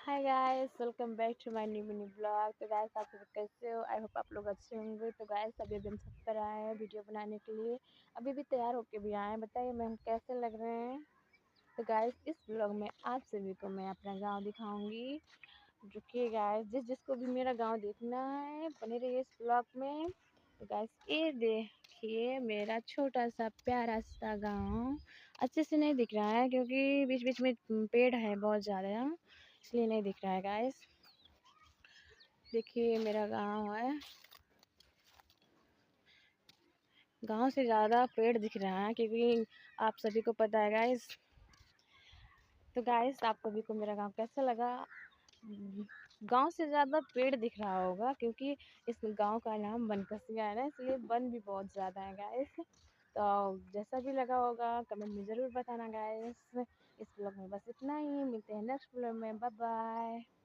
Hi guys, welcome back to my new mini blog. तो guys, आप सब कैसे हो? आई होप आप लोग अच्छे होंगे। तो गाइस, अभी हम छत पर आए हैं वीडियो बनाने के लिए। अभी भी तैयार होके भी आए हैं। बताइए मैं हम कैसे लग रहे हैं। तो गाइस, इस ब्लॉग में आप सभी को मैं अपना गांव दिखाऊंगी। रुकिए गाइस, जिसको भी मेरा गांव देखना है बने रहिए इस ब्लॉग में। तो गाइस, ये देखिए मेरा छोटा सा प्यारा सा गांव। अच्छे से नहीं दिख रहा है क्योंकि बीच बीच में पेड़ है बहुत ज़्यादा, इसलिए नहीं दिख रहा है गाइस। देखिए मेरा गांव है। गांव से ज़्यादा पेड़ दिख रहा है क्योंकि आप सभी को पता है गाइस। तो गाइस, आप सभी को मेरा गांव कैसा लगा? गांव से ज़्यादा पेड़ दिख रहा होगा क्योंकि इस गांव का नाम बनकसिया है ना, इसलिए वन भी बहुत ज़्यादा है गाइस। तो जैसा भी लगा होगा कमेंट में ज़रूर बताना गाइस। इस ब्लॉग में बस इतना ही, मिलते हैं नेक्स्ट ब्लॉग में। Bye bye.